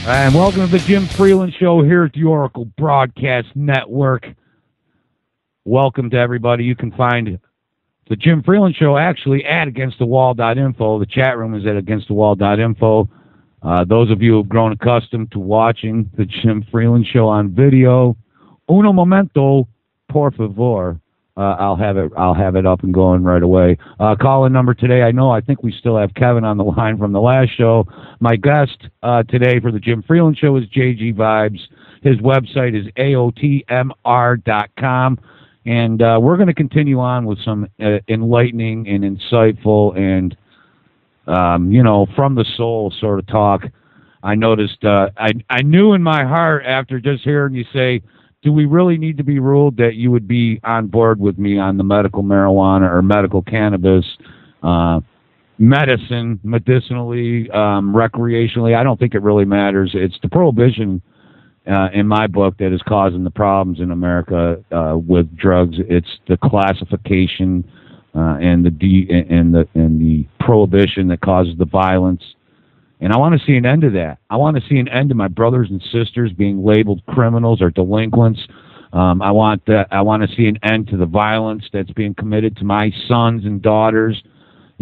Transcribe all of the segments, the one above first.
And welcome to the Jim Freeland Show here at the Oracle Broadcast Network. Welcome to everybody. You can find the Jim Freeland Show actually at againstthewall.info. The chat room is at againstthewall.info. Those of you who have grown accustomed to watching the Jim Freeland Show on video, uno momento, por favor. I'll have it up and going right away. Call-in number today. I think we still have Kevin on the line from the last show. My guest today for the Jim Freeland Show is JG Vibes. His website is aotmr.com. And we're going to continue on with some enlightening and insightful and, from the soul sort of talk. I noticed, I knew in my heart after just hearing you say, do we really need to be ruled, that you would be on board with me on the medical marijuana or medical cannabis, medicine, medicinally, recreationally. I don't think it really matters. It's the prohibition in my book that is causing the problems in America with drugs. It's the classification and the prohibition that causes the violence. And I want to see an end to that. I want to see an end to my brothers and sisters being labeled criminals or delinquents. I want to see an end to the violence that's being committed to my sons and daughters,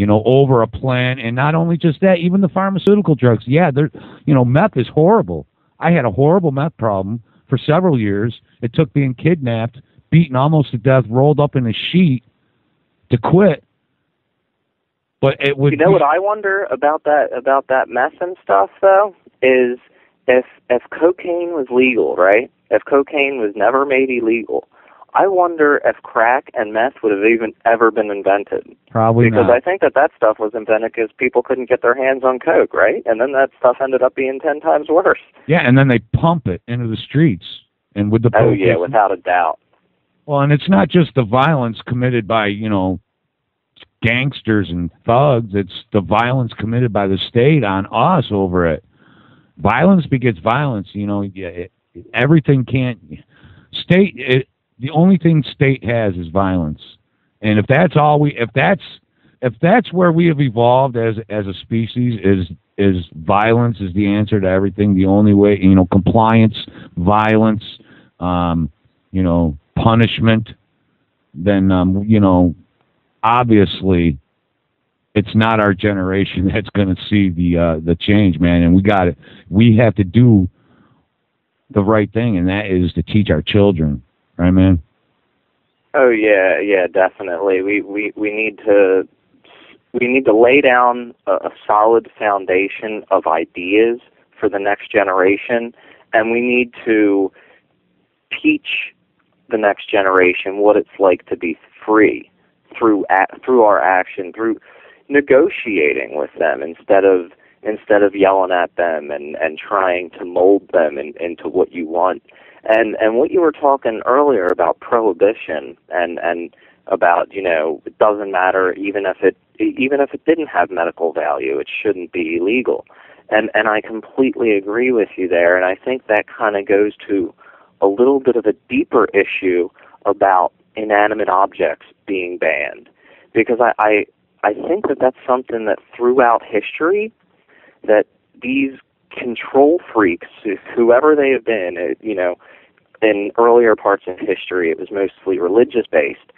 over a plan. And not only just that, even the pharmaceutical drugs. Yeah, meth is horrible. I had a horrible meth problem for several years. It took being kidnapped, beaten almost to death, rolled up in a sheet to quit. But it would. What I wonder about that meth and stuff though is if cocaine was legal, right? If cocaine was never made illegal, I wonder if crack and meth would have even ever been invented. Probably because not. I think that stuff was invented because people couldn't get their hands on coke, right? And then that stuff ended up being 10 times worse. Yeah, and then they pump it into the streets and with the. Oh yeah, without a doubt. Well, and it's not just the violence committed by gangsters and thugs. It's the violence committed by the state on us over it. Violence begets violence. Everything can't state. The only thing state has is violence, and if that's where we have evolved as a species, is violence is the answer to everything. The only way, compliance, violence, punishment. Then obviously, it's not our generation that's going to see the change, man. And we have to do the right thing, and that is to teach our children, right, man? Oh yeah, definitely. We need to lay down a solid foundation of ideas for the next generation, and we need to teach the next generation what it's like to be free. Through our action, through negotiating with them instead of yelling at them and trying to mold them into what you want. And what you were talking earlier about prohibition and about, it doesn't matter even if it didn't have medical value, it shouldn't be illegal. And I completely agree with you there, and I think that kind of goes to a little bit of a deeper issue about inanimate objects being banned, because I think that that's something that throughout history, that these control freaks, whoever they have been, in earlier parts of history it was mostly religious based,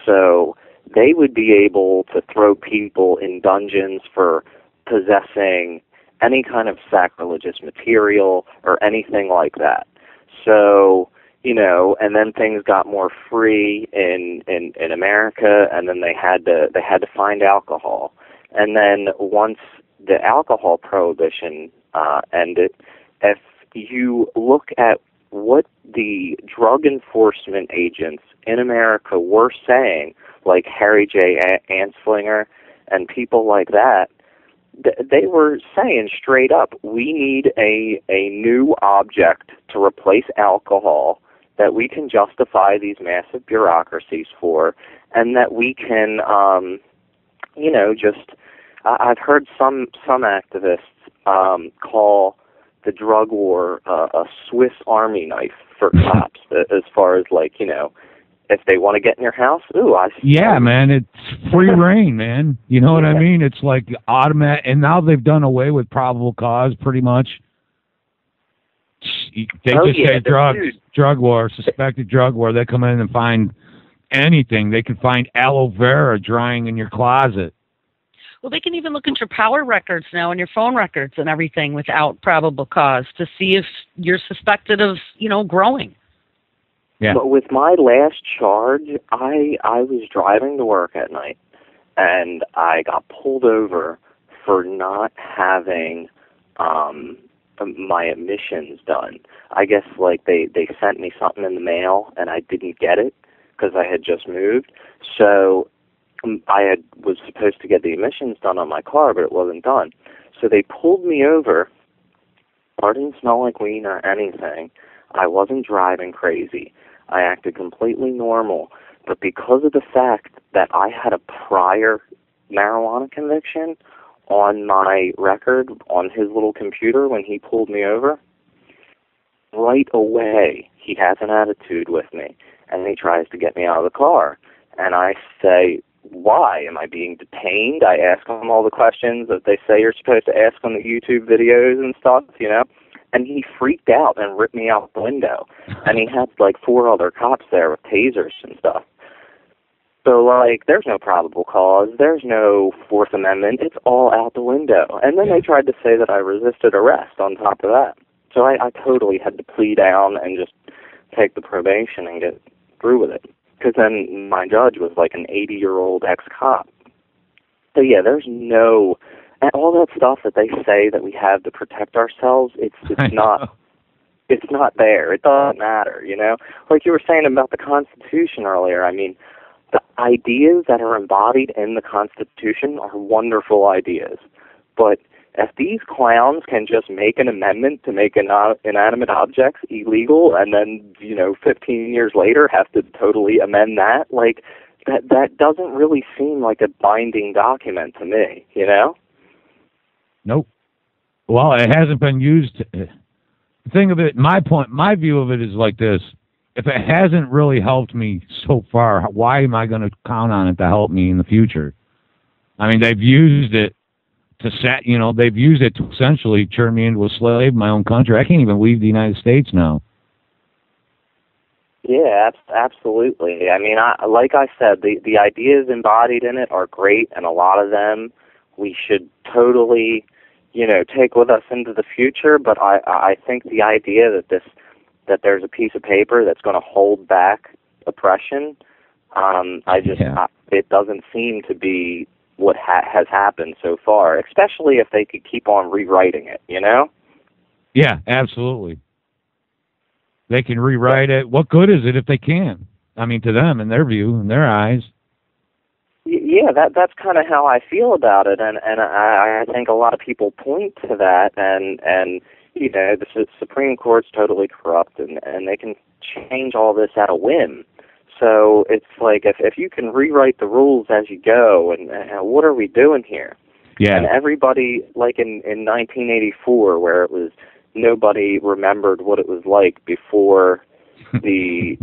so they would be able to throw people in dungeons for possessing any kind of sacrilegious material or anything like that. So and then things got more free in America, and then they had to find alcohol. And then once the alcohol prohibition ended, if you look at what the drug enforcement agents in America were saying, like Harry J. Anslinger and people like that, they were saying straight up, we need a new object to replace alcohol that we can justify these massive bureaucracies for, and that we can, I've heard some activists call the drug war a Swiss Army knife for cops, as far as if they want to get in your house, yeah, man, it's free reign, man. You know what I mean? It's like automatic, and now they've done away with probable cause pretty much. They just say drug war, suspected drug war. They come in and find anything. They can find aloe vera drying in your closet. Well, they can even look into your power records now and your phone records and everything without probable cause to see if you're suspected of, growing. Yeah. But with my last charge, I was driving to work at night, and I got pulled over for not having my emissions done. I guess they sent me something in the mail, and I didn't get it because I had just moved. So was supposed to get the emissions done on my car, but it wasn't done. So they pulled me over. Car didn't smell like weed or anything. I wasn't driving crazy. I acted completely normal. But because of the fact that I had a prior marijuana conviction on my record on his little computer when he pulled me over, right away he has an attitude with me, and he tries to get me out of the car. And I say, why? Am I being detained? I ask him all the questions that they say you're supposed to ask on the YouTube videos and stuff, And he freaked out and ripped me out the window. And he had 4 other cops there with tasers and stuff. So, there's no probable cause. There's no Fourth Amendment. It's all out the window. And then they tried to say that I resisted arrest on top of that. So I totally had to plea down and just take the probation and get through with it. Because then my judge was an 80-year-old ex-cop. So, yeah, there's no... And all that stuff that they say that we have to protect ourselves, it's not there. It doesn't matter, Like you were saying about the Constitution earlier, I mean, the ideas that are embodied in the Constitution are wonderful ideas. But if these clowns can just make an amendment to make inanimate objects illegal and then, 15 years later have to totally amend that, that doesn't really seem like a binding document to me, Nope. Well, it hasn't been used. The thing of it, my view of it is like this. If it hasn't really helped me so far, why am I going to count on it to help me in the future? I mean, they've used it they've used it to essentially turn me into a slave in my own country. I can't even leave the United States now. Yeah, absolutely. I mean, like I said, the ideas embodied in it are great, and a lot of them we should totally, take with us into the future. But I think the idea that there's a piece of paper that's going to hold back oppression, it doesn't seem to be what has happened so far, especially if they could keep on rewriting it, Yeah, absolutely. They can rewrite it. What good is it if they can? I mean, to them, in their view, in their eyes. Yeah, that's kind of how I feel about it, and I think a lot of people point to that, and the Supreme Court's totally corrupt, and they can change all this at a whim. So it's if you can rewrite the rules as you go, and what are we doing here? Yeah. And everybody, in 1984, where it was nobody remembered what it was like before the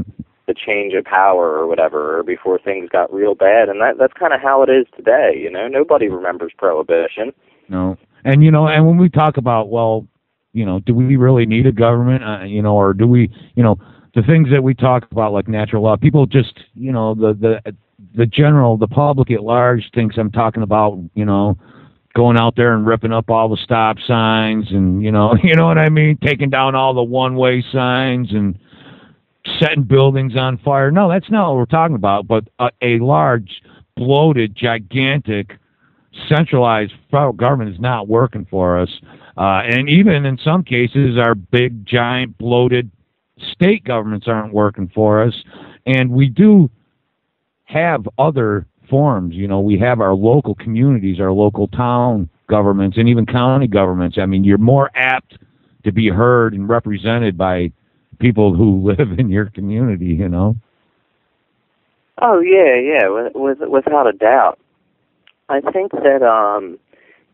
change of power or whatever, or before things got real bad, and that's kind of how it is today. Nobody remembers Prohibition. No, and and when we talk about, do we really need a government? Or do we, the things that we talk about like natural law, people just, the public at large thinks I'm talking about, going out there and ripping up all the stop signs and, you know what I mean? Taking down all the one-way signs and setting buildings on fire. No, that's not what we're talking about, but a large, bloated, gigantic, centralized federal government is not working for us. And even in some cases, our big, giant, bloated state governments aren't working for us. And we do have other forms. We have our local communities, our local town governments, and even county governments. I mean, you're more apt to be heard and represented by people who live in your community, Oh, yeah, without a doubt. I think that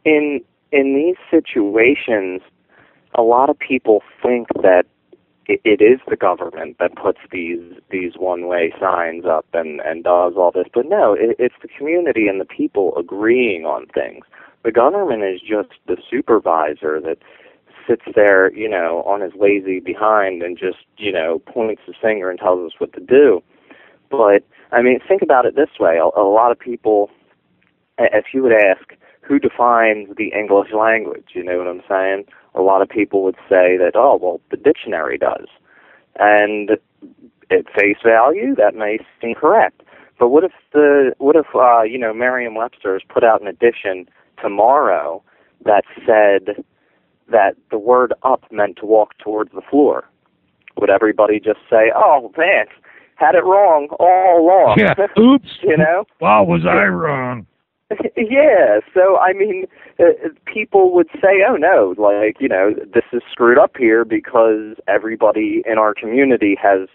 in these situations, a lot of people think that it is the government that puts these one-way signs up and does all this. But no, it's the community and the people agreeing on things. The government is just the supervisor that sits there, on his lazy behind and just, points his finger and tells us what to do. But, I mean, think about it this way. A lot of people, if you would ask, who defines the English language, you know what I'm saying? A lot of people would say that, oh, well, the dictionary does. And at face value, that may seem correct. But what if Merriam-Webster's put out an edition tomorrow that said that the word up meant to walk towards the floor? Would everybody just say, oh, man, had it wrong all along? Yeah, oops. Wow, was I wrong? Yeah, so, I mean, people would say, oh, no, this is screwed up here because everybody in our community has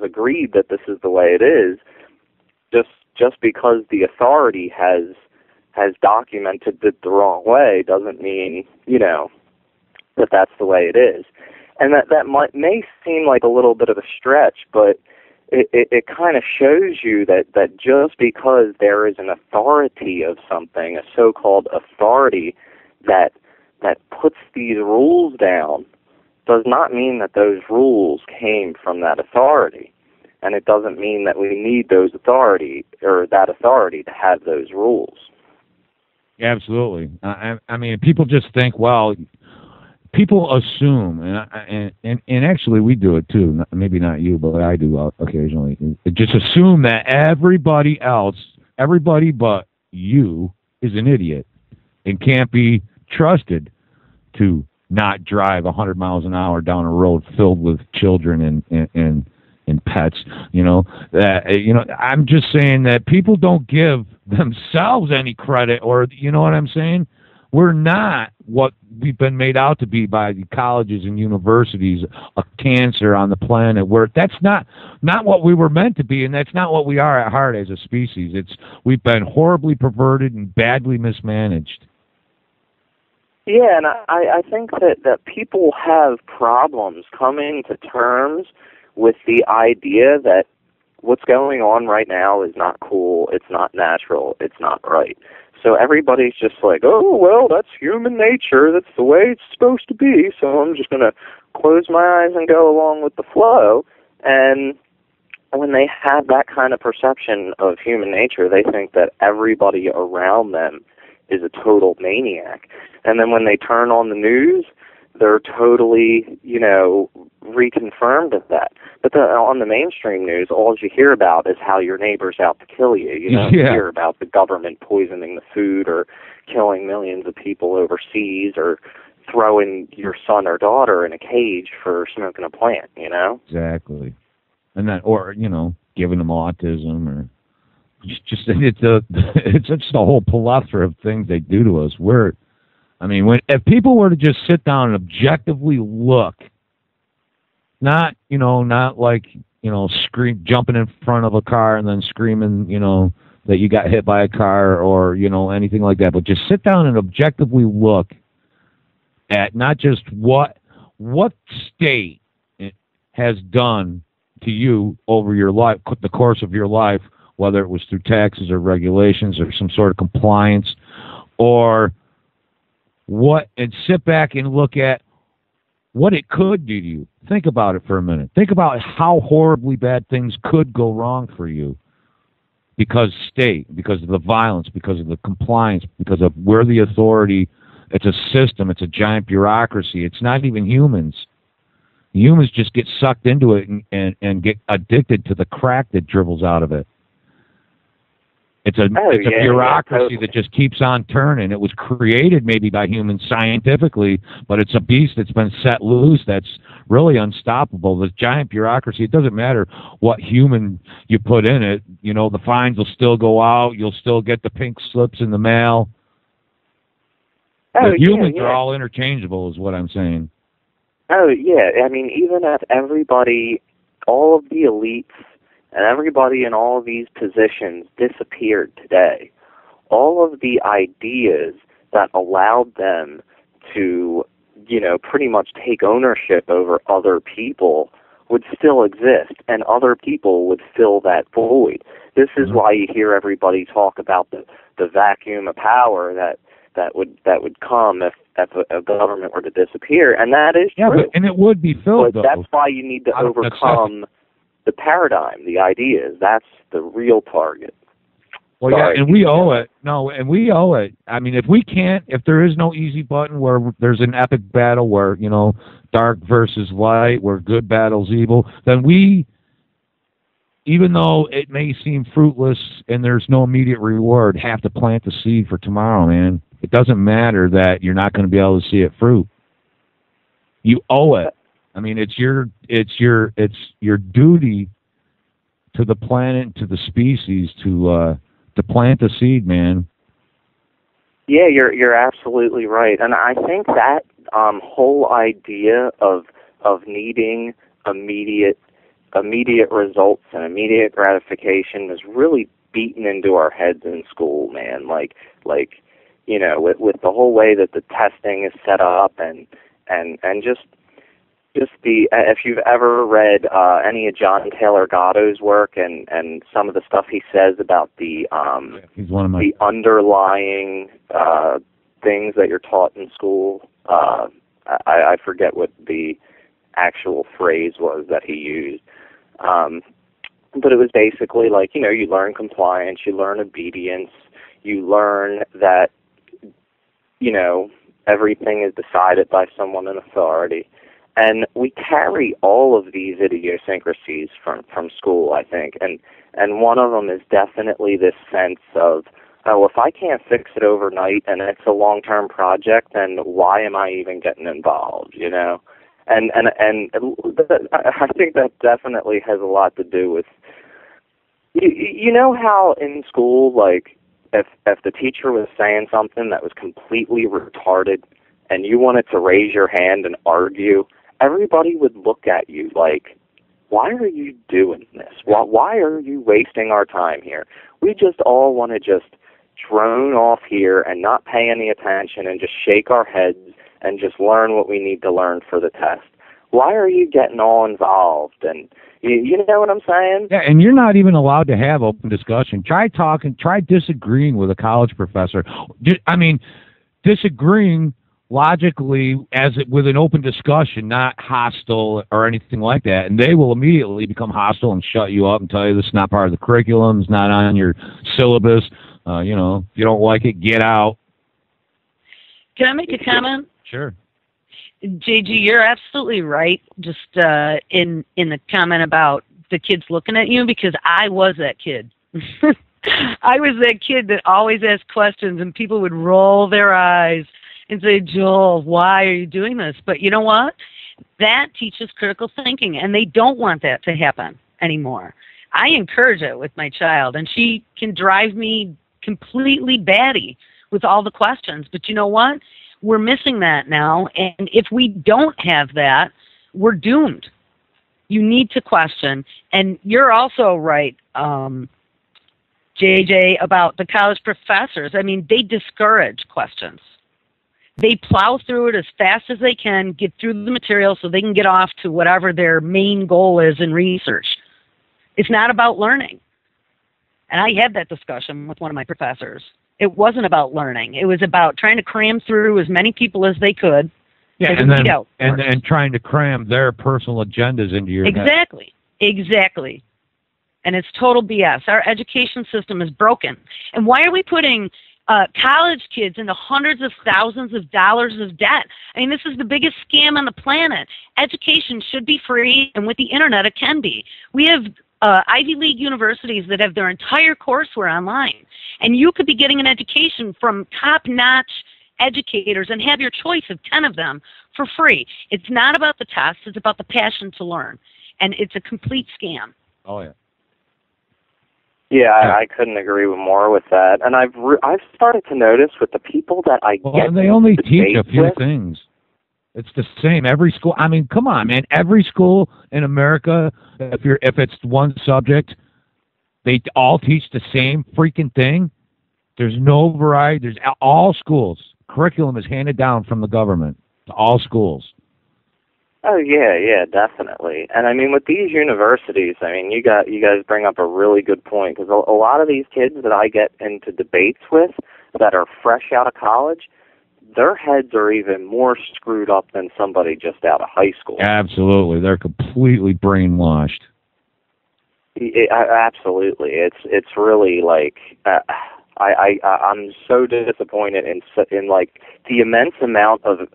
agreed that this is the way it is. Just because the authority has documented it the wrong way doesn't mean, that that's the way it is. And that may seem like a little bit of a stretch, but it kind of shows you that just because there is an authority of something, a so-called authority that puts these rules down, does not mean that those rules came from that authority. And it doesn't mean that we need those authority or that authority to have those rules. Yeah, absolutely. I mean, people just think, well, people assume, and actually we do it too. Maybe not you, but I do occasionally. Just assume that everybody but you, is an idiot and can't be trusted to not drive 100 miles an hour down a road filled with children and pets. I'm just saying that people don't give themselves any credit, or you know what I'm saying? We're not what we've been made out to be by the colleges and universities, a cancer on the planet. That's not what we were meant to be, and that's not what we are at heart as a species. We've been horribly perverted and badly mismanaged. Yeah, and I think that people have problems coming to terms with the idea that what's going on right now is not cool, it's not natural, it's not right. So everybody's just like, oh, well, that's human nature, that's the way it's supposed to be, so I'm just going to close my eyes and go along with the flow. And when they have that kind of perception of human nature, they think that everybody around them is a total maniac. And then when they turn on the news, they're totally, reconfirmed of that. But on the mainstream news, all you hear about is how your neighbor's out to kill you. You don't hear about the government poisoning the food or killing millions of people overseas or throwing your son or daughter in a cage for smoking a plant, Exactly. And that, or, giving them autism or it's just a whole plethora of things they do to us. If people were to just sit down and objectively look, not like, jumping in front of a car and then screaming, that you got hit by a car or, anything like that, but just sit down and objectively look at not just what state has done to you over your life, the course of your life, whether it was through taxes or regulations or some sort of compliance, or and sit back and look at what it could do to you. Think about it for a minute. Think about how horribly bad things could go wrong for you because of the violence, because of the compliance, because of where the authority. It's a system. It's a giant bureaucracy. It's not even humans. Humans just get sucked into it and get addicted to the crack that dribbles out of it. It's a bureaucracy that just keeps on turning. It was created maybe by humans scientifically, but it's a beast that's been set loose that's really unstoppable. This giant bureaucracy, it doesn't matter what human you put in it. The fines will still go out. You'll still get the pink slips in the mail. The humans are all interchangeable is what I'm saying. Oh, yeah. I mean, even if everybody, all of the elites, and everybody in all of these positions disappeared today, all of the ideas that allowed them to, pretty much take ownership over other people would still exist, and other people would fill that void. This is why you hear everybody talk about the vacuum of power that would come a government were to disappear, and that is true. And it would be filled, but that's why you need to overcome the paradigm, the ideas. That's the real target. Well, yeah, and we owe it. No, and we owe it. I mean, if there is no easy button where there's an epic battle where, dark versus light, where good battles evil, then we, even though it may seem fruitless and there's no immediate reward, have to plant the seed for tomorrow, man. It doesn't matter that you're not going to be able to see it fruit. You owe it. I mean, it's your duty to the planet, to the species, to plant the seed, man. Yeah, you're absolutely right, and I think that whole idea of needing immediate results and immediate gratification is really beaten into our heads in school, man. Like with the whole way that the testing is set up, and just the, if you've ever read any of John Taylor Gatto's work and some of the stuff he says about the the underlying things that you're taught in school, I forget what the actual phrase was that he used, but it was basically like, you learn compliance, you learn obedience, you learn that everything is decided by someone in authority. And we carry all of these idiosyncrasies from school, I think. And one of them is definitely this sense of, oh, if I can't fix it overnight and it's a long-term project, then why am I even getting involved, And I think that definitely has a lot to do with, you know how in school, like, if the teacher was saying something that was completely retarded and you wanted to raise your hand and argue, everybody would look at you like, why are you doing this? Why are you wasting our time here? We just all want to just drone off here and not pay any attention and just shake our heads and just learn what we need to learn for the test. Why are you getting all involved? And you know what I'm saying? Yeah, and you're not even allowed to have open discussion. Try disagreeing with a college professor. I mean, disagreeing logically with an open discussion, not hostile or anything like that, and they will immediately become hostile and shut you up and tell you this is not part of the curriculum, it's not on your syllabus. If you don't like it, get out. Can I make a comment? Sure. JG, you're absolutely right. Just in the comment about the kids looking at you, because I was that kid. I was that kid that always asked questions, and people would roll their eyes and say, "Joel, why are you doing this?" But you know what? That teaches critical thinking, and they don't want that to happen anymore. I encourage it with my child, and she can drive me completely batty with all the questions. But you know what? We're missing that now, and if we don't have that, we're doomed. You need to question, and you're also right, JJ, about the college professors. I mean, they discourage questions. They plow through it as fast as they can, get through the material so they can get off to whatever their main goal is in research. It's not about learning. And I had that discussion with one of my professors. It wasn't about learning. It was about trying to cram through as many people as they could. Yeah, and trying to cram their personal agendas into your head. Exactly. And it's total BS. Our education system is broken. And why are we putting college kids into hundreds of thousands of dollars of debt? I mean, this is the biggest scam on the planet. Education should be free, and with the internet, it can be. We have Ivy League universities that have their entire courseware online, and you could be getting an education from top-notch educators and have your choice of 10 of them for free. It's not about the test. It's about the passion to learn, and it's a complete scam. Oh, yeah. Yeah, I couldn't agree more with that. And I've started to notice with the people that I get, they only teach a few things. It's the same every school. I mean, come on, man. Every school in America, if it's one subject, they all teach the same freaking thing. There's no variety. There's all schools. Curriculum is handed down from the government to all schools. Oh yeah, definitely. And I mean, with these universities, I mean, you guys bring up a really good point, because a lot of these kids that I get into debates with that are fresh out of college, their heads are even more screwed up than somebody just out of high school. Absolutely, they're completely brainwashed. Absolutely, it's really like I'm so disappointed in like the immense amount of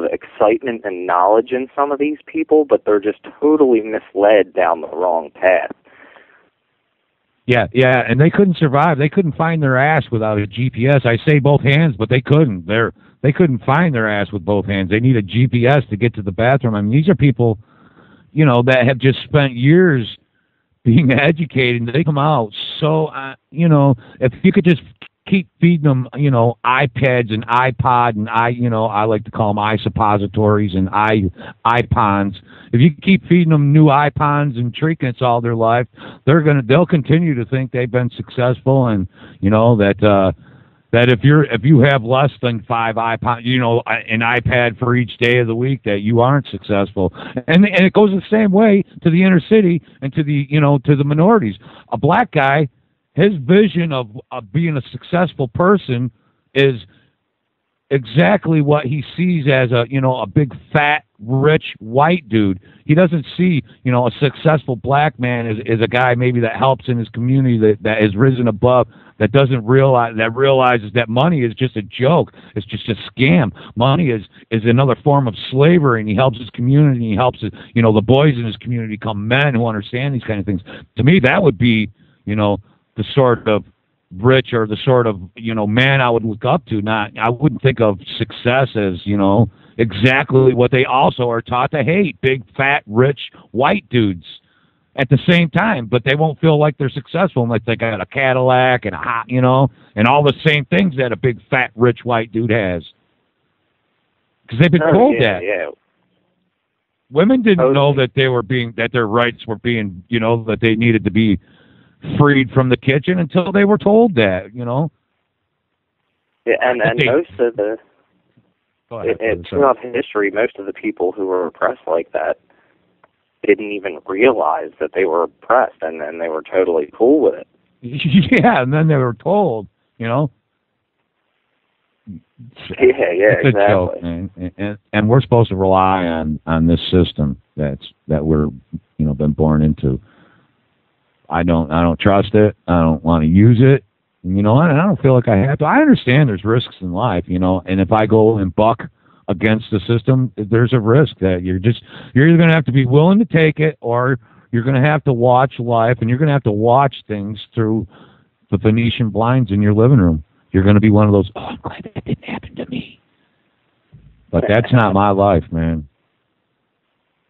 excitement and knowledge in some of these people, but they're just totally misled down the wrong path. Yeah, and they couldn't survive. They couldn't find their ass without a GPS. I say both hands, but they couldn't. They couldn't find their ass with both hands. They need a GPS to get to the bathroom. I mean, these are people, that have just spent years being educated. They come out so, if you could just keep feeding them, iPads and iPod and I like to call them iSuppositories and iPons. If you keep feeding them new iPons and trinkets all their life, they'll continue to think they've been successful, and that if you have less than 5 iPods, an iPad for each day of the week, that you aren't successful. And it goes the same way to the inner city and to the minorities. A black guy, his vision of being a successful person is exactly what he sees as a big fat rich white dude. He doesn't see a successful black man as a guy maybe that helps in his community, that has risen above, that realizes that money is just a joke. It's just a scam. Money is another form of slavery, and he helps his community, and he helps the boys in his community become men who understand these kind of things. To me, that would be the sort of rich or the sort of man I would look up to. I wouldn't think of success as exactly what they also are taught to hate: big fat rich white dudes. At the same time, but they won't feel like they're successful unless they got a Cadillac and and all the same things that a big fat rich white dude has, because they've been told that. Yeah. Women didn't know that their rights were being that they needed to be freed from the kitchen until they were told that. Yeah, and most of the throughout history, most of the people who were oppressed like that didn't even realize that they were oppressed, and they were totally cool with it. Yeah, and then they were told, Yeah, it's exactly. a joke, and we're supposed to rely on this system that we're been born into. I don't trust it. I don't want to use it. And I don't feel like I have to. I understand there's risks in life, and if I go and buck against the system, there's a risk that you're either going to have to be willing to take it, or you're going to have to watch life, and you're going to have to watch things through the Venetian blinds in your living room. You're going to be one of those, I'm glad that didn't happen to me. But that's not my life, man.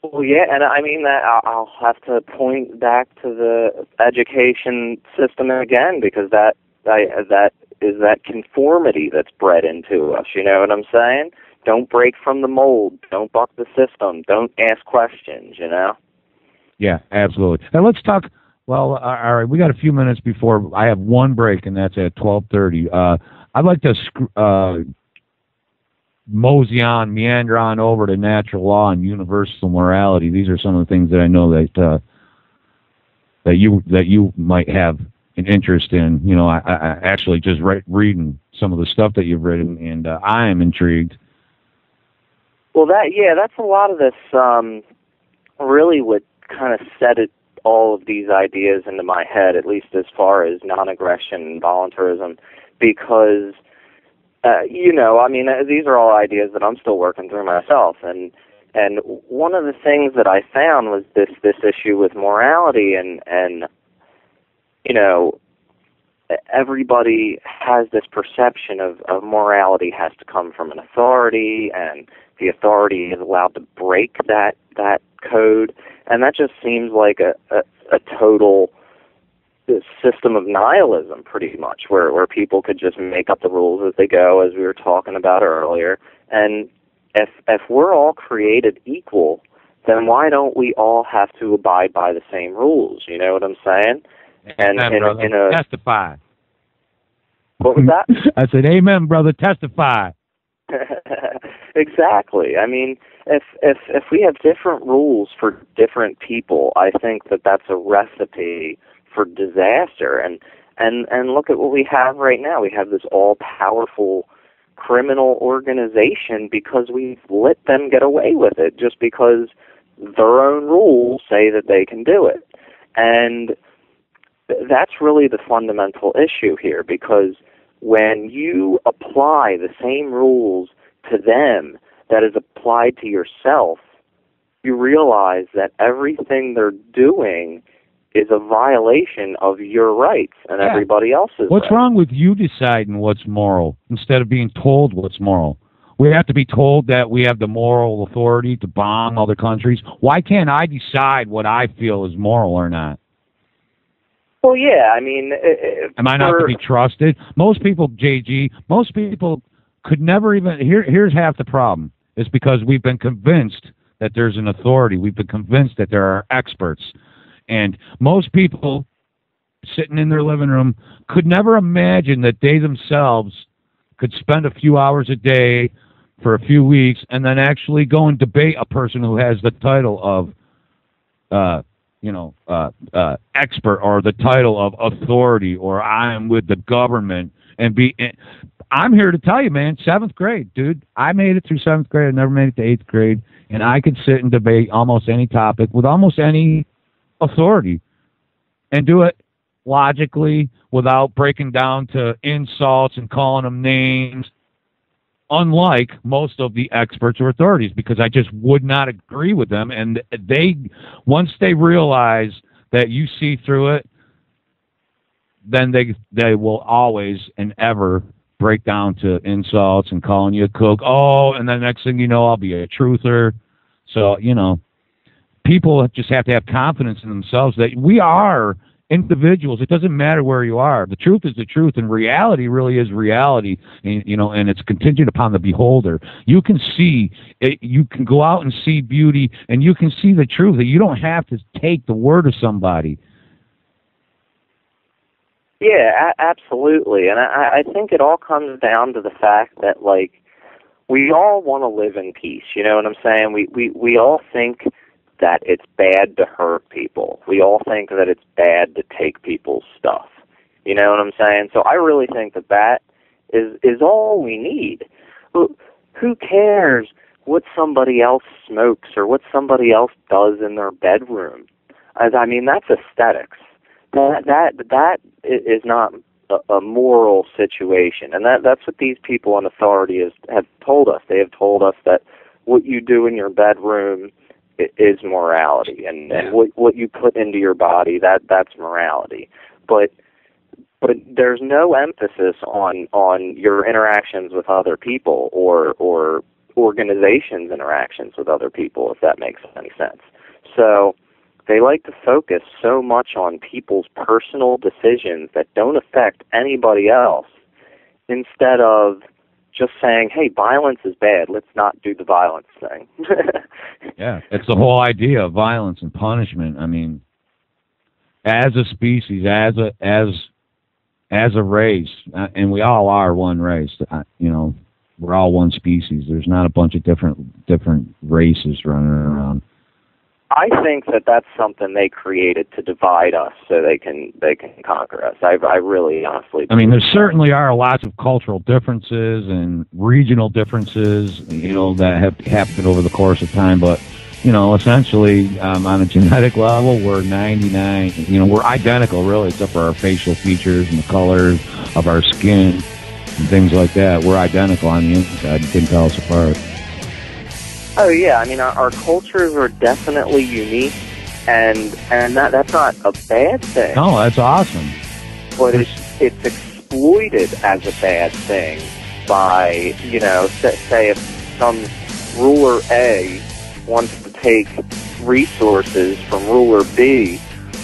Well, yeah, and I mean that I'll have to point back to the education system again, because that is that conformity that's bred into us. You know what I'm saying? Don't break from the mold. Don't buck the system. Don't ask questions, Yeah, absolutely. Now let's talk. Well, all right, we got a few minutes before I have one break, and that's at 12:30. I'd like to meander on over to natural law and universal morality. These are some of the things that I know that you might have an interest in. I actually just reading some of the stuff that you've written, and I am intrigued. Well, that's a lot of this. Really, what kind of set all of these ideas into my head, at least as far as non-aggression and voluntarism, because these are all ideas that I'm still working through myself, and one of the things that I found was this issue with morality, and everybody has this perception of morality has to come from an authority, and the authority is allowed to break that code, and that just seems like a total system of nihilism, pretty much, where people could just make up the rules as they go, as we were talking about earlier. And if we're all created equal, then why don't we all have to abide by the same rules? You know what I'm saying? Amen, brother. Testify. What was that? I said, amen, brother. Testify. Exactly. I mean, if we have different rules for different people, I think that's a recipe for disaster. And look at what we have right now. We have this all-powerful criminal organization because we've let them get away with it just because their own rules say that they can do it. And that's really the fundamental issue here, because when you apply the same rules to them that is applied to yourself, you realize that everything they're doing is a violation of your rights and everybody else's What's rights. wrong with you deciding what's moral instead of being told what's moral? We have to be told that we have the moral authority to bomb other countries. Why can't I decide what I feel is moral or not? Well, yeah, I mean... Am I not to be trusted? Most people, JG, most people could never even... Here's half the problem. It's because we've been convinced that there's an authority. We've been convinced that there are experts. And most people sitting in their living room could never imagine that they themselves could spend a few hours a day for a few weeks and then actually go and debate a person who has the title of, expert, or the title of authority, or I am with the government, and be... I'm here to tell you, man, 7th grade, dude. I made it through 7th grade. I never made it to 8th grade. And I could sit and debate almost any topic with almost any authority and do it logically without breaking down to insults and calling them names, unlike most of the experts or authorities, because I just would not agree with them. And once they realize that you see through it, then they will always and ever break down to insults and calling you a kook. Oh, and then next thing you know, I'll be a truther. So, people just have to have confidence in themselves that we are individuals. It doesn't matter where you are. The truth is the truth, and reality really is reality, and it's contingent upon the beholder. You can see it, you can go out and see beauty, and you can see the truth. That you don't have to take the word of somebody. Yeah, absolutely. And I think it all comes down to the fact that, like, we all want to live in peace. You know what I'm saying? We all think that it's bad to hurt people. We all think that it's bad to take people's stuff. You know what I'm saying? So I really think that is all we need. Who cares what somebody else smokes or what somebody else does in their bedroom? I mean, that's aesthetics. That is not a moral situation, and that's what these people in authority have told us. They have told us that what you do in your bedroom is morality, and what you put into your body, that's morality. But there's no emphasis on your interactions with other people or organizations' interactions with other people, if that makes any sense. So they like to focus so much on people's personal decisions that don't affect anybody else, instead of just saying, hey, violence is bad, let's not do the violence thing. Yeah, it's the whole idea of violence and punishment. I mean, as a species, as a race, and we all are one race, we're all one species. There's not a bunch of different races running around. I think that's something they created to divide us so they can conquer us. I really honestly believe. I mean, there certainly are lots of cultural differences and regional differences, that have happened over the course of time. But, essentially, on a genetic level, we're 99. We're identical, really, except for our facial features and the colors of our skin and things like that. We're identical on the inside. You couldn't tell us apart. Oh yeah, I mean our cultures are definitely unique, and that's not a bad thing. No, that's awesome. But it's exploited as a bad thing by say if some ruler A wants to take resources from ruler B,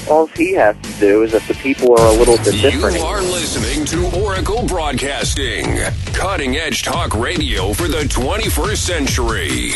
all he has to do is, if the people are a little bit different. You are listening to Oracle Broadcasting, cutting-edge talk radio for the 21st century.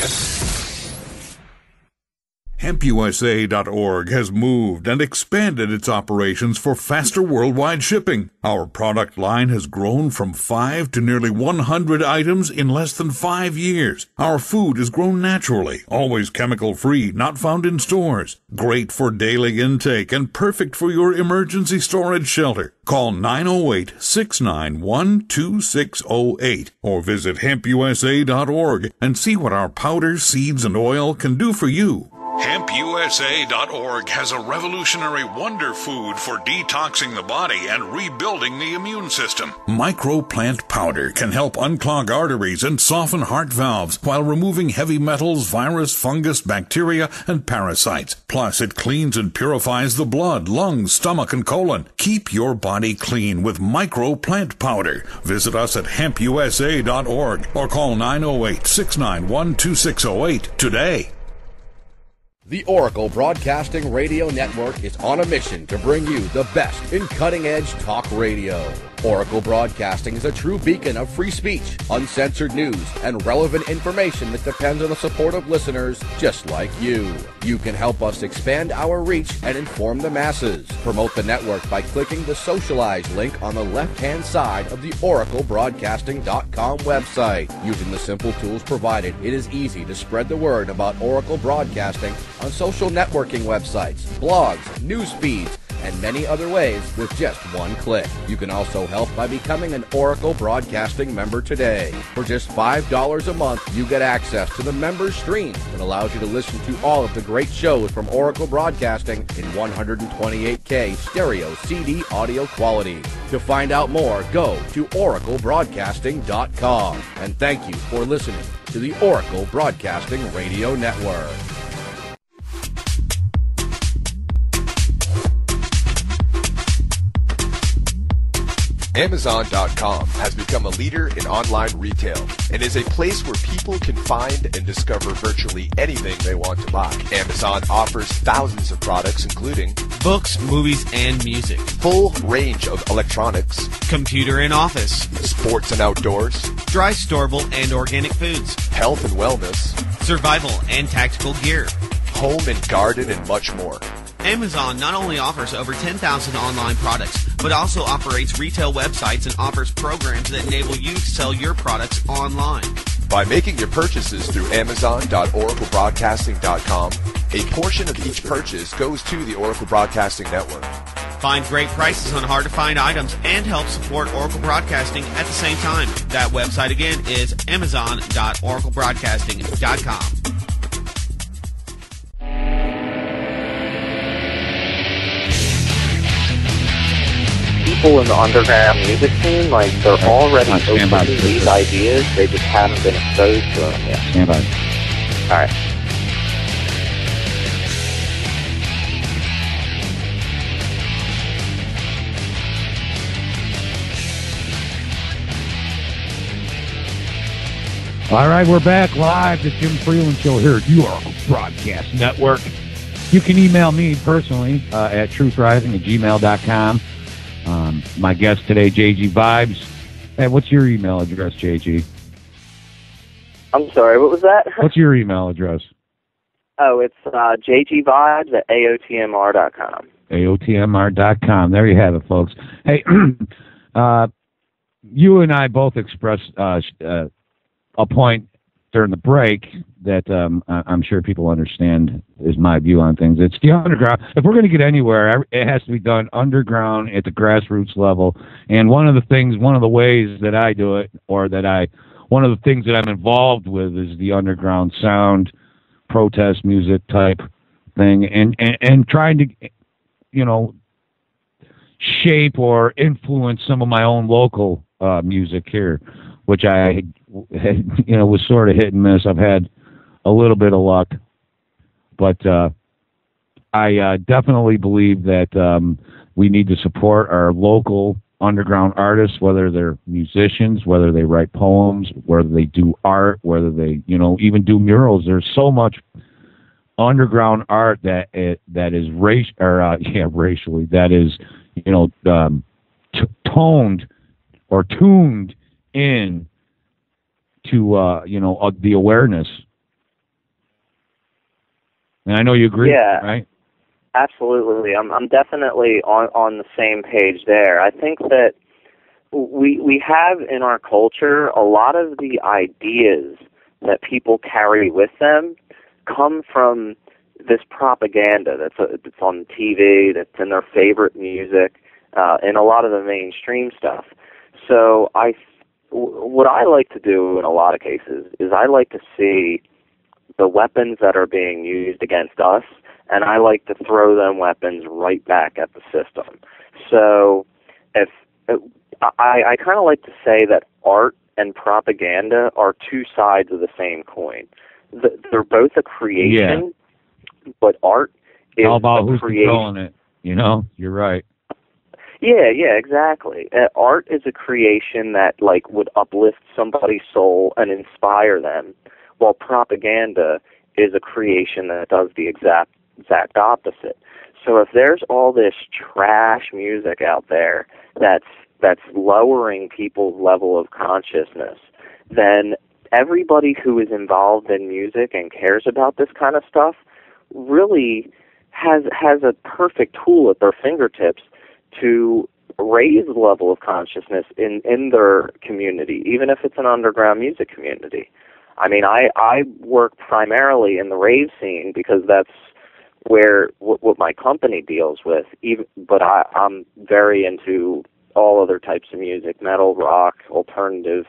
HempUSA.org has moved and expanded its operations for faster worldwide shipping. Our product line has grown from 5 to nearly 100 items in less than 5 years. Our food is grown naturally, always chemical-free, not found in stores. Great for daily intake and perfect for your emergency storage shelter. Call 908-691-2608 or visit HempUSA.org and see what our powders, seeds, and oil can do for you. HempUSA.org has a revolutionary wonder food for detoxing the body and rebuilding the immune system. Microplant powder can help unclog arteries and soften heart valves while removing heavy metals, virus, fungus, bacteria, and parasites. Plus, it cleans and purifies the blood, lungs, stomach, and colon. Keep your body clean with Microplant powder. Visit us at HempUSA.org or call 908-691-2608 today. The Oracle Broadcasting Radio Network is on a mission to bring you the best in cutting-edge talk radio. Oracle Broadcasting is a true beacon of free speech, uncensored news, and relevant information that depends on the support of listeners just like you. You can help us expand our reach and inform the masses. Promote the network by clicking the Socialize link on the left-hand side of the oraclebroadcasting.com website. Using the simple tools provided, it is easy to spread the word about Oracle Broadcasting on social networking websites, blogs, news feeds, and many other ways with just one click. You can also help by becoming an Oracle Broadcasting member today. For just $5 a month, you get access to the members stream that allows you to listen to all of the great shows from Oracle Broadcasting in 128K stereo CD audio quality. To find out more, go to oraclebroadcasting.com. And thank you for listening to the Oracle Broadcasting Radio Network. Amazon.com has become a leader in online retail and is a place where people can find and discover virtually anything they want to buy. Amazon offers thousands of products including books, movies, and music, full range of electronics, computer and office, sports and outdoors, dry, storable, and organic foods, health and wellness, survival and tactical gear, home and garden, and much more. Amazon not only offers over 10,000 online products, but also operates retail websites and offers programs that enable you to sell your products online. By making your purchases through Amazon.oraclebroadcasting.com, a portion of each purchase goes to the Oracle Broadcasting Network. Find great prices on hard-to-find items and help support Oracle Broadcasting at the same time. That website again is Amazon.oraclebroadcasting.com. People in the underground music scene, like, they're already open to these ideas, they just haven't been exposed to them yet. Stand by. All right. All right, we're back live. The James Freeland Show here at the Oracle Broadcast Network. You can email me personally at truthrising@gmail.com. My guest today, JG Vibes. Hey, what's your email address, JG? I'm sorry, what was that? What's your email address? Oh, it's jgvibes at aotmr.com. aotmr.com. There you have it, folks. Hey, you and I both expressed a point during the break that I'm sure people understand is my view on things. It's the underground. If we're going to get anywhere, it has to be done underground at the grassroots level. And one of the ways that I do it, one of the things that I'm involved with is the underground sound, protest music type thing, and trying to, shape or influence some of my own local music here, which I had, was sort of hit and miss. I've had a little bit of luck, but I definitely believe that we need to support our local underground artists, whether they're musicians, whether they write poems, whether they do art, whether they, even do murals. There's so much underground art that is racially, that is, toned or tuned in to the awareness. And I know you agree, Yeah. right? Absolutely. I'm definitely on the same page there. I think that we have in our culture a lot of the ideas that people carry with them come from this propaganda that's on TV, that's in their favorite music, and a lot of the mainstream stuff. So what I like to do in a lot of cases is I like to see the weapons that are being used against us, and I like to throw them weapons right back at the system. So if I kind of like to say that art and propaganda are two sides of the same coin. They're both a creation, but art is all about who's creation. controlling it. You know, you're right. Yeah, exactly. Art is a creation that would uplift somebody's soul and inspire them, while propaganda is a creation that does the exact opposite. So if there's all this trash music out there that's lowering people's level of consciousness, then everybody who is involved in music and cares about this kind of stuff really has a perfect tool at their fingertips to raise the level of consciousness in their community, even if it's an underground music community. I mean, I work primarily in the rave scene because that's where what my company deals with. But I'm very into all other types of music, metal, rock, alternative,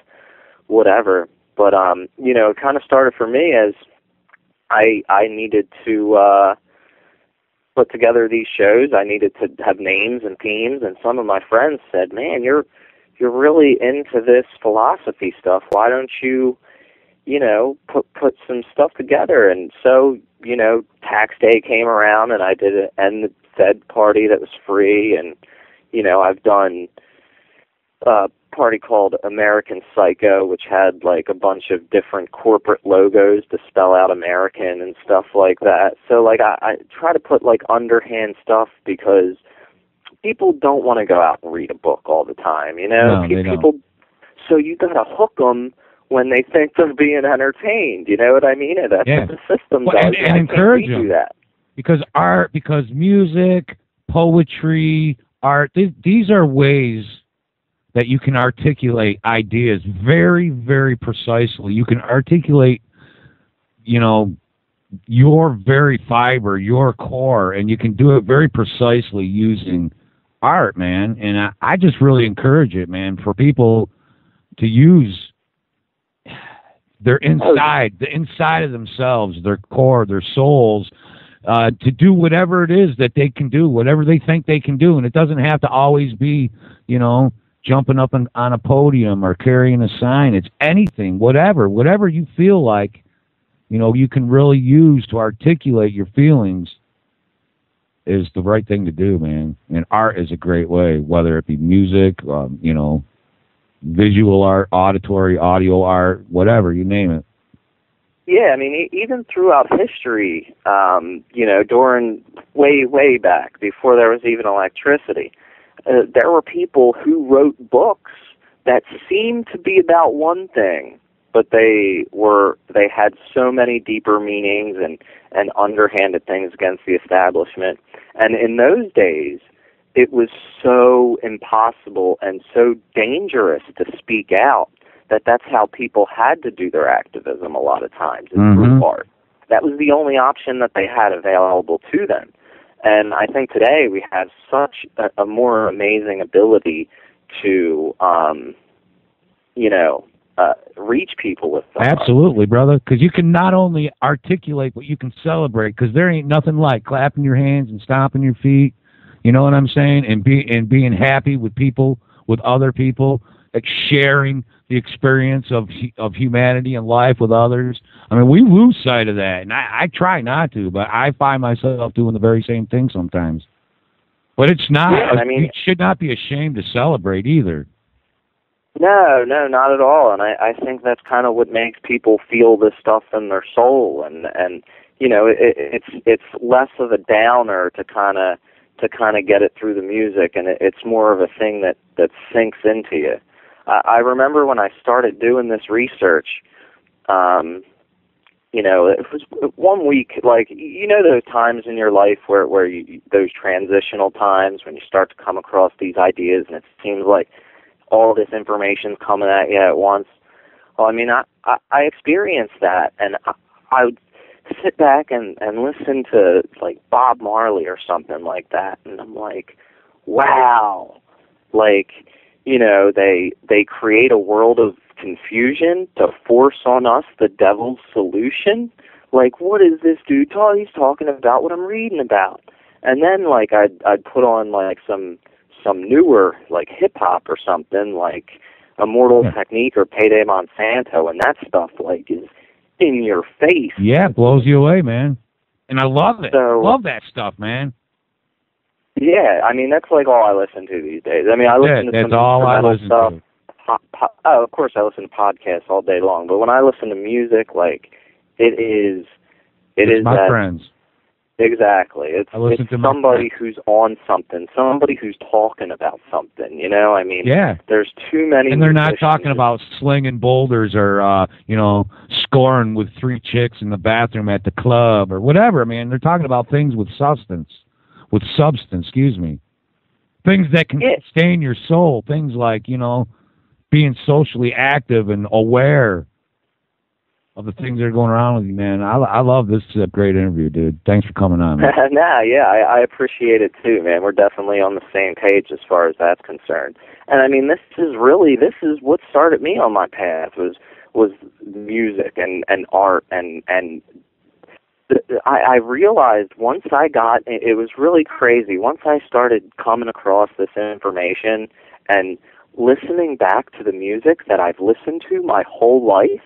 whatever. But it kind of started for me as I needed to put together these shows. I needed to have names and themes, and some of my friends said, "Man, you're really into this philosophy stuff. Why don't you put some stuff together?" And so, tax day came around, and I did an Fed party that was free, and I've done a party called American Psycho, which had a bunch of different corporate logos to spell out American and stuff like that. So I try to put underhand stuff because people don't want to go out and read a book all the time, No, they people don't. So you got to hook them when they think they're being entertained, you know what I mean? And that's what the system does. And encourage them. Do that. Because music, poetry, art, these are ways that you can articulate ideas very, very precisely. You can articulate, your very fiber, your core, and you can do it very precisely using art, man. And I just really encourage it, man, for people to use their inside, the inside of themselves, their core, their souls, to do whatever it is that they can do, whatever they think they can do. And it doesn't have to always be, jumping up on a podium or carrying a sign. It's anything, whatever you feel like, you can really use to articulate your feelings is the right thing to do, man. And art is a great way, whether it be music, visual art, auditory, audio art, whatever, you name it. Yeah, I mean, even throughout history, during way back, before there was even electricity, there were people who wrote books that seemed to be about one thing, but they had so many deeper meanings and underhanded things against the establishment. And in those days, it was so impossible and so dangerous to speak out that's how people had to do their activism a lot of times, through art. That was the only option that they had available to them. And I think today we have such a more amazing ability to, reach people with them. Absolutely, brother, because you can not only articulate, but you can celebrate, because there ain't nothing like clapping your hands and stomping your feet, you know what I'm saying, and being happy with people, with other people, sharing the experience of humanity and life with others. I mean, we lose sight of that, and I try not to, but I find myself doing the very same thing sometimes. But it's not. Yeah, you should not be ashamed to celebrate either. No, not at all. And I think that's kind of what makes people feel this stuff in their soul, and it's less of a downer to kind of get it through the music, and it's more of a thing that sinks into you. I remember when I started doing this research, you know, it was 1 week, like, you know, those times in your life where those transitional times when you start to come across these ideas and it seems like all this information's coming at you at once. Well, I mean, I experienced that, and I would sit back and listen to, like, Bob Marley or something like that, and I'm like, wow. Like, you know, they create a world of confusion to force on us the devil's solution. Like, what is this dude talking? He's talking about what I'm reading about. And then, like, I'd put on, like, some newer, like, hip-hop or something, like Immortal Technique or Payday Monsanto, and that stuff, like, is in your face. Yeah, it blows you away, man. And I love it. So, love that stuff, man. Yeah, I mean, that's, like, all I listen to these days. I mean, I listen to some instrumental stuff. Of course, I listen to podcasts all day long, but when I listen to music, like, it's my that, friends. Exactly. It's somebody who's on something, somebody who's talking about something, you know? I mean, there's too many. And they're not talking about slinging boulders or, you know, scoring with 3 chicks in the bathroom at the club or whatever. I mean, they're talking about things with substance, excuse me. Things that can sustain your soul, things like, you know, being socially active and aware of the things that are going around with you, man. I love this. Is a great interview, dude. Thanks for coming on, man. I appreciate it too, man. We're definitely on the same page as far as that's concerned. And I mean, this is what started me on my path was music and art and I realized once I got, it was really crazy. Once I started coming across this information and listening back to the music that I've listened to my whole life,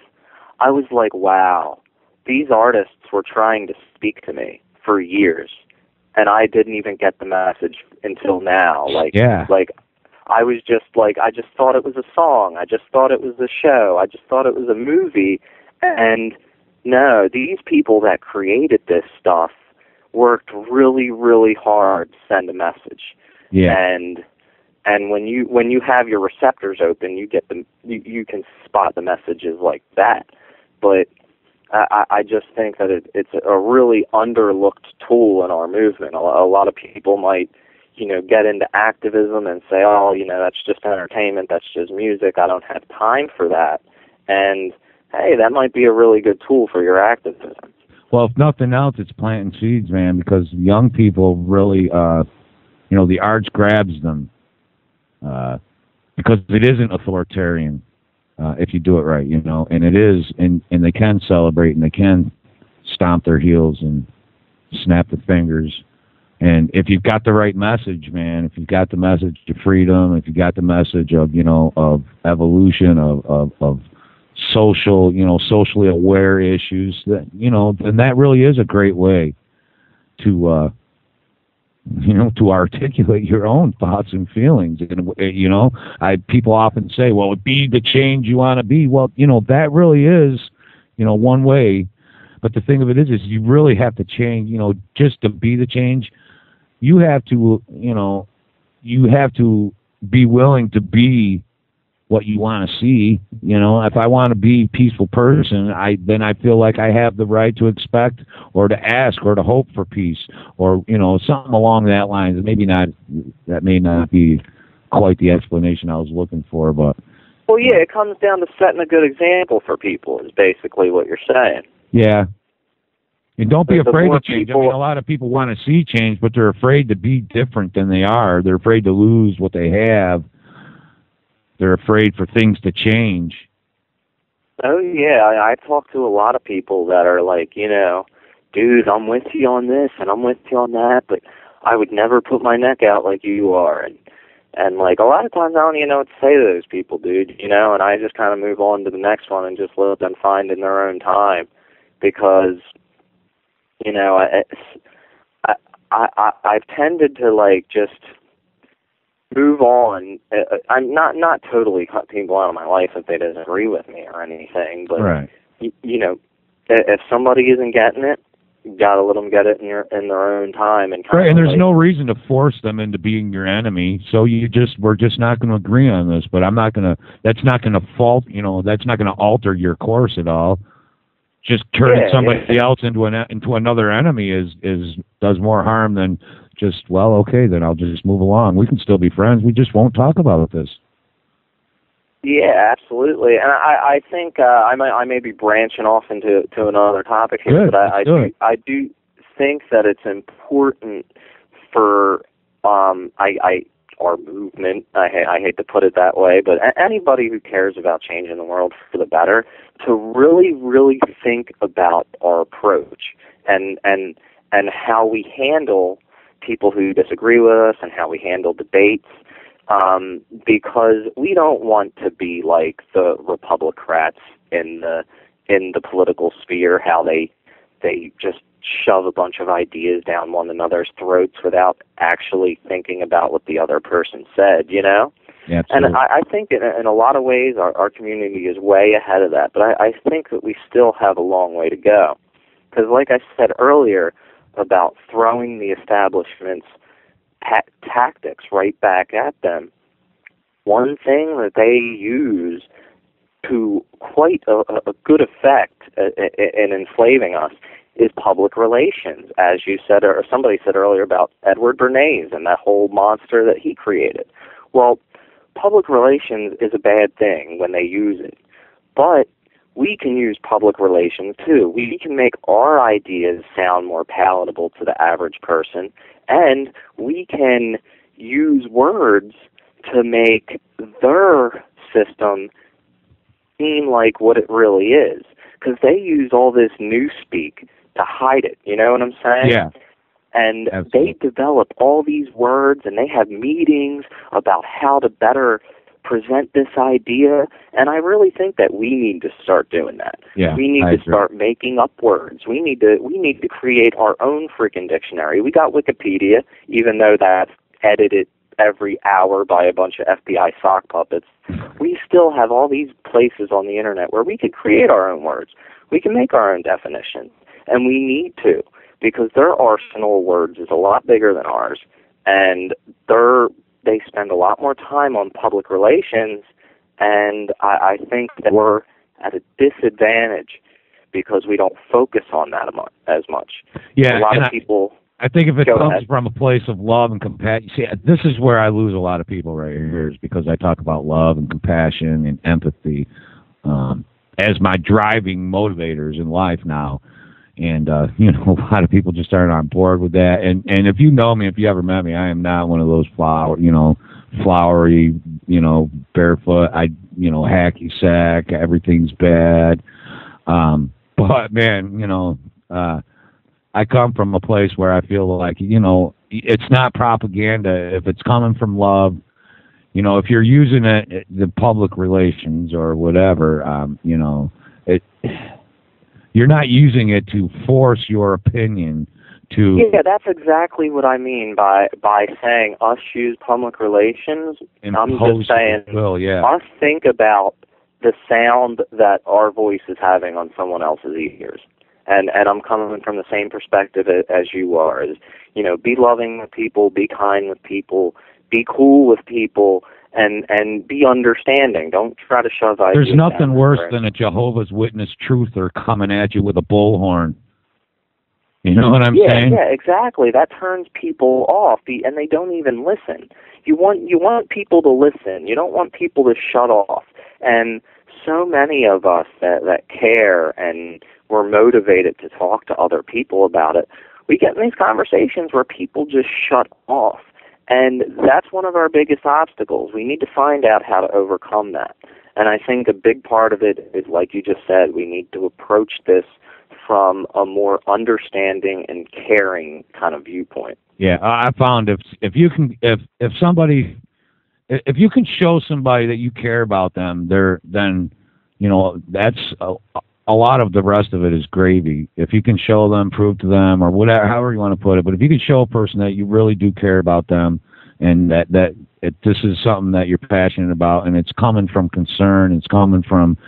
I was like, wow, these artists were trying to speak to me for years, and I didn't even get the message until now. Like I was just like, I just thought it was a song. I just thought it was a show. I just thought it was a movie. And no, these people that created this stuff worked really, really hard to send a message. Yeah. And when you have your receptors open, you get them. You can spot the messages like that. But I just think that it's a really underlooked tool in our movement. A lot of people might, you know, get into activism and say, oh, you know, that's just entertainment, that's just music, I don't have time for that. And hey, that might be a really good tool for your activism. Well, if nothing else, it's planting seeds, man, because young people really, you know, the arts grabs them because it isn't authoritarian if you do it right, you know, and it is, and they can celebrate and they can stomp their heels and snap their fingers. And if you've got the right message, man, if you've got the message of freedom, if you've got the message of, you know, of evolution, of social, you know, socially aware issues, that, you know, then that really is a great way to, you know, to articulate your own thoughts and feelings. And, you know, people often say, well, be the change you want to be. Well, you know, that really is, you know, one way. But the thing of it is you really have to change, you know, just to be the change. You have to, you know, you have to be willing to be what you want to see. You know, if I want to be a peaceful person, then I feel like I have the right to expect or to ask or to hope for peace, or, you know, something along that lines. Maybe not, that may not be quite the explanation I was looking for, but. Well, yeah, it comes down to setting a good example for people is basically what you're saying. Yeah. And don't be afraid to change. I mean, a lot of people want to see change, but they're afraid to be different than they are. They're afraid to lose what they have. They're afraid for things to change. Oh, yeah. I talk to a lot of people that are like, you know, dude, I'm with you on this and I'm with you on that, but I would never put my neck out like you are. And like, a lot of times I don't even know what to say to those people, dude, you know, and I just kind of move on to the next one and just let them find in their own time, because, you know, I've tended to, like, just move on. I'm not totally cut people out of my life if they disagree with me or anything, but, right. You know, if somebody isn't getting it, you got to let them get it in their own time. And right, and there's no reason to force them into being your enemy. So we're just not going to agree on this, but that's not going to fault, you know, that's not going to alter your course at all. just turning somebody else into another enemy does more harm than just, well, okay, then I'll just move along. We can still be friends. We just won't talk about this. Yeah, absolutely. And I think I may be branching off into another topic here, Good, but I do think that it's important for our movement. I hate to put it that way, but anybody who cares about changing the world for the better to really, really think about our approach and how we handle people who disagree with us and how we handle debates, because we don't want to be like the Republicrats in the political sphere, how they just shove a bunch of ideas down one another's throats without actually thinking about what the other person said, you know? Yeah, and I think in a lot of ways our community is way ahead of that, but I think that we still have a long way to go. Because like I said earlier about throwing the establishment's tactics right back at them, one thing that they use to quite a good effect in enslaving us is public relations, as you said, or somebody said earlier about Edward Bernays and that whole monster that he created. Well, public relations is a bad thing when they use it, but we can use public relations too. We can make our ideas sound more palatable to the average person, and we can use words to make their system seem like what it really is, because they use all this newspeak to hide it. You know what I'm saying? Yeah. And Absolutely. they develop all these words, and they have meetings about how to better present this idea, and I really think that we need to start doing that. Yeah, we need to start making up words. We need to create our own freaking dictionary. We got Wikipedia, even though that's edited every hour by a bunch of FBI sock puppets. We still have all these places on the internet where we could create our own words. We can make our own definitions, and we need to, because their arsenal of words is a lot bigger than ours, and they spend a lot more time on public relations, and I think that we're at a disadvantage because we don't focus on that as much. Yeah, a lot of people. I think if it comes ahead. from a place of love and compassion, see, this is where I lose a lot of people right here, is because I talk about love and compassion and empathy as my driving motivators in life now. And, a lot of people just aren't on board with that. And if you know me, if you ever met me, I am not one of those flowery, barefoot, hacky sack, everything's bad. But man, I come from a place where I feel like, it's not propaganda if it's coming from love. If you're using the public relations or whatever, you're not using it to force your opinion to... Yeah, that's exactly what I mean by saying us use public relations. I'm just saying us think about the sound that our voice is having on someone else's ears. And I'm coming from the same perspective as you are. Is, be loving with people, be kind with people, be cool with people, and be understanding. Don't try to shove ideas. There's nothing worse than a Jehovah's Witness truther coming at you with a bullhorn. You know what I'm saying? Yeah, exactly. That turns people off, and they don't even listen. You want people to listen. You don't want people to shut off. And so many of us that care and we're motivated to talk to other people about it, we get in these conversations where people just shut off. And that's one of our biggest obstacles. We need to find out how to overcome that. And I think a big part of it is, like you just said, we need to approach this from a more understanding and caring kind of viewpoint. Yeah, I found if you can show somebody that you care about them, then that's a lot of the rest of it is gravy. If you can show them, prove to them, or whatever, however you want to put it, but if you can show a person that you really do care about them, and that this is something that you're passionate about, and it's coming from concern, it's coming from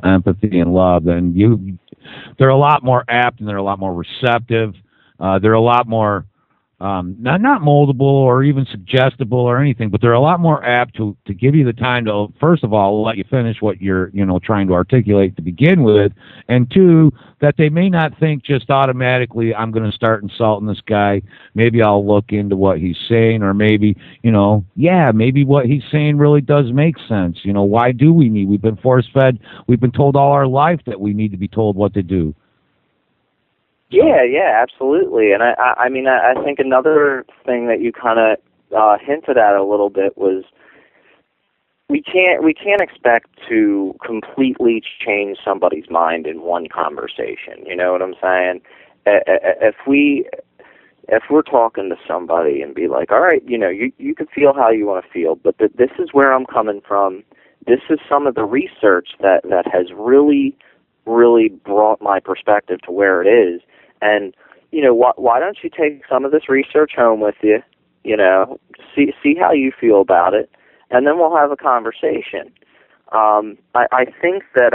empathy and love, then they're a lot more apt and they're a lot more receptive. They're a lot more not moldable or even suggestible or anything, but they're a lot more apt to give you the time to, first of all, let you finish what you're, trying to articulate to begin with, and two, that they may not think just automatically, I'm going to start insulting this guy. Maybe I'll look into what he's saying, or maybe, maybe what he's saying really does make sense. Why do we've been force-fed, we've been told all our life that we need to be told what to do. Yeah, absolutely. And I think another thing that you kind of hinted at a little bit was we can't expect to completely change somebody's mind in one conversation. You know what I'm saying? If we're talking to somebody and be like, all right, you can feel how you want to feel, but this is where I'm coming from. This is some of the research that has really, really brought my perspective to where it is. And, why don't you take some of this research home with you, see how you feel about it, and then we'll have a conversation. I think that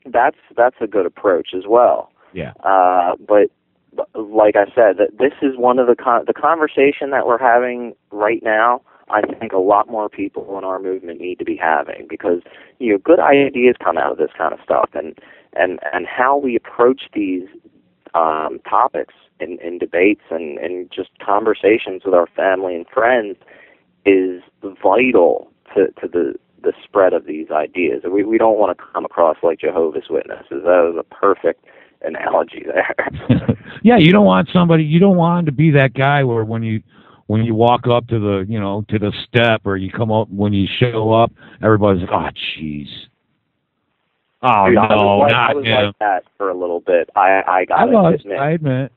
that's a good approach as well. Yeah. But like I said, that this is one of the conversation that we're having right now. I think a lot more people in our movement need to be having, because good ideas come out of this kind of stuff, and how we approach these topics in debates and just conversations with our family and friends is vital to the spread of these ideas. We don't want to come across like Jehovah's Witnesses. That was a perfect analogy there. Yeah, you don't want to be that guy where when you walk up to the to the step, or you come up, when you show up, everybody's like, oh jeez. Oh, dude, no, I was like that for a little bit. I admit.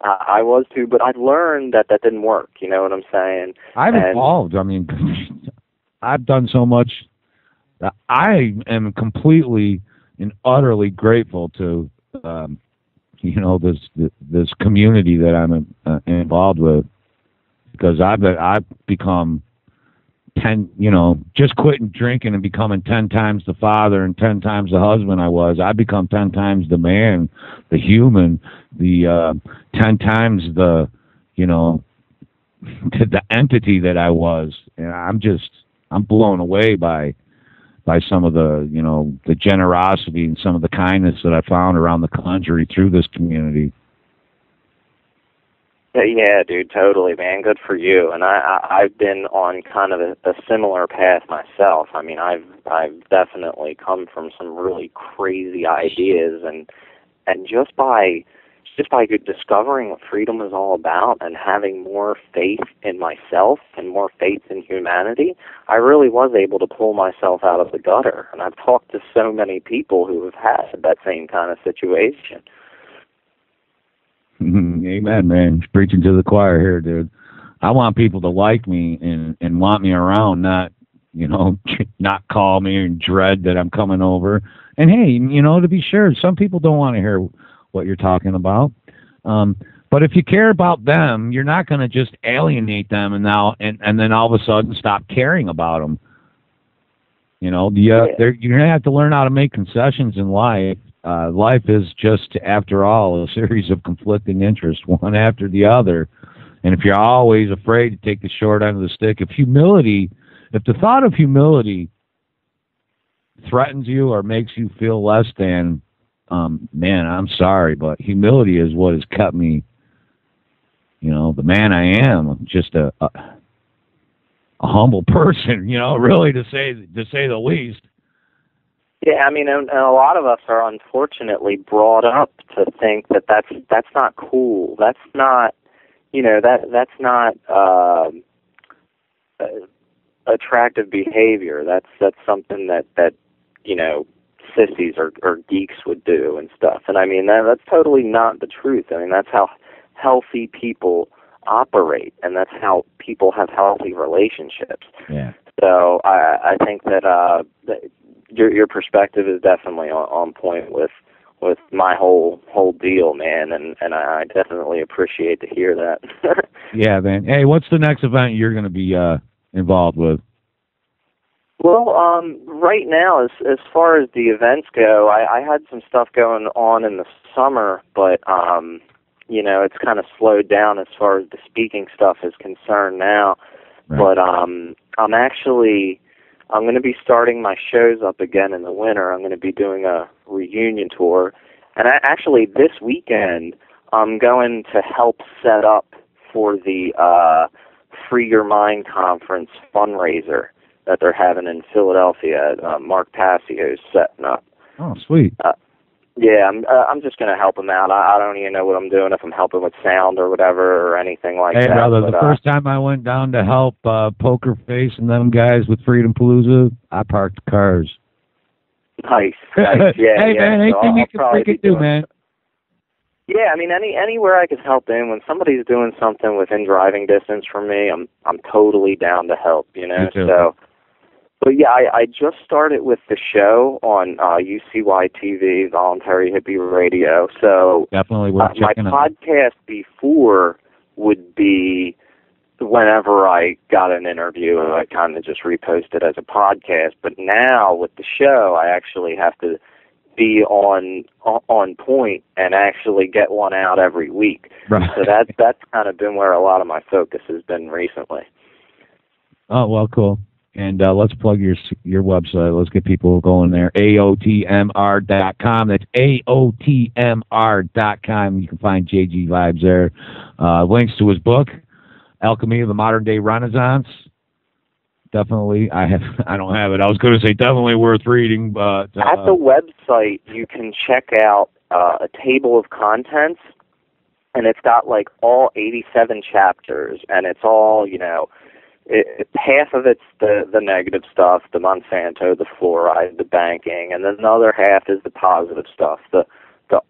I was too, but I've learned that didn't work. You know what I'm saying? I've evolved. I mean, I've done so much. I am completely and utterly grateful to, this community that I'm involved with, because I've become 10, just quitting drinking and becoming 10 times the father and 10 times the husband I was. I've become 10 times the man, the human, the 10 times the, the entity that I was. And I'm blown away by some of the, the generosity and some of the kindness that I found around the country through this community. Yeah, dude, totally, man. Good for you. And I've been on kind of a similar path myself. I mean, I've definitely come from some really crazy ideas, and just by discovering what freedom is all about and having more faith in myself and more faith in humanity, I really was able to pull myself out of the gutter. And I've talked to so many people who have had that same kind of situation. Amen, man. Preaching to the choir here, dude. I want people to like me and want me around, not, not call me and dread that I'm coming over. And hey, to be sure, some people don't want to hear what you're talking about. But if you care about them, you're not going to just alienate them and then all of a sudden stop caring about them. You're going to have to learn how to make concessions in life. Life is just, after all, a series of conflicting interests, one after the other. And if you're always afraid to take the short end of the stick, if the thought of humility threatens you or makes you feel less than, man, I'm sorry, but humility is what has kept me, the man I am. I'm just a humble person, really, to say the least. Yeah, I mean, and a lot of us are unfortunately brought up to think that that's not cool. That's not, that's not attractive behavior. That's something that sissies or geeks would do and stuff. And I mean, that's totally not the truth. I mean, that's how healthy people operate, and that's how people have healthy relationships. Yeah. So I think that your perspective is definitely on point with my whole deal, man, and I definitely appreciate to hear that. Yeah, man. Hey, what's the next event you're going to be involved with? Well, right now, as far as the events go, I had some stuff going on in the summer, but it's kind of slowed down as far as the speaking stuff is concerned now. Right. But I'm going to be starting my shows up again in the winter. I'm going to be doing a reunion tour. And actually this weekend, I'm going to help set up for the Free Your Mind Conference fundraiser that they're having in Philadelphia. Mark Passio's setting up. Oh, sweet. Yeah, I'm just going to help him out. I don't even know what I'm doing, if I'm helping with sound or whatever or anything like that. Hey, brother, the first time I went down to help Poker Face and them guys with Freedom Palooza, I parked the cars. Nice. Yeah, hey, man, anything you can freaking do, man. Yeah, I mean, anywhere I could help in. When somebody's doing something within driving distance from me, I'm totally down to help, Me too. So, but yeah, I just started with the show on UCY TV, Voluntary Hippie Radio. So definitely worth checking my out. podcast before would be whenever I got an interview, and I kind of just repost it as a podcast. But now with the show, I actually have to be on point and actually get one out every week. Right. So that's kind of been where a lot of my focus has been recently. Oh, well, cool. And let's plug your website. Let's get people going there. AOTMR.com. That's AOTMR.com. You can find JG Vibes there. Links to his book, Alchemy of the Modern Day Renaissance. Definitely. I don't have it. I was going to say definitely worth reading, but at the website you can check out a table of contents, and it's got like all 87 chapters, and it's all, half of it's the negative stuff, the Monsanto, the fluoride, the banking, and then the other half is the positive stuff, the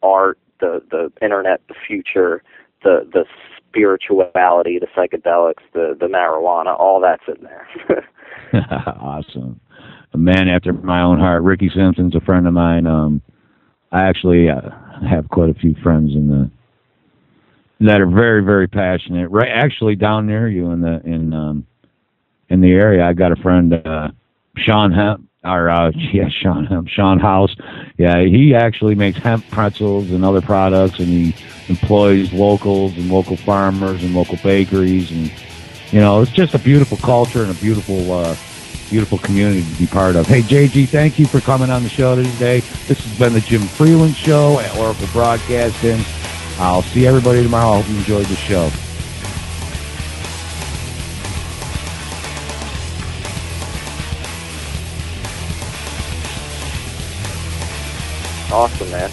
art, the internet, the future, the spirituality, the psychedelics, the marijuana, all that's in there. Awesome. A man after my own heart. Ricky Simpson's a friend of mine. I actually have quite a few friends that are very, very passionate. Right, actually down near you in the area. I got a friend, Sean Hemp, Sean House. Yeah, he actually makes hemp pretzels and other products, and he employs locals and local farmers and local bakeries, and it's just a beautiful culture and a beautiful community to be part of. Hey, JG, thank you for coming on the show today. This has been the Jim Freeland Show at Oracle Broadcasting. I'll see everybody tomorrow. I hope you enjoyed the show. Awesome, man.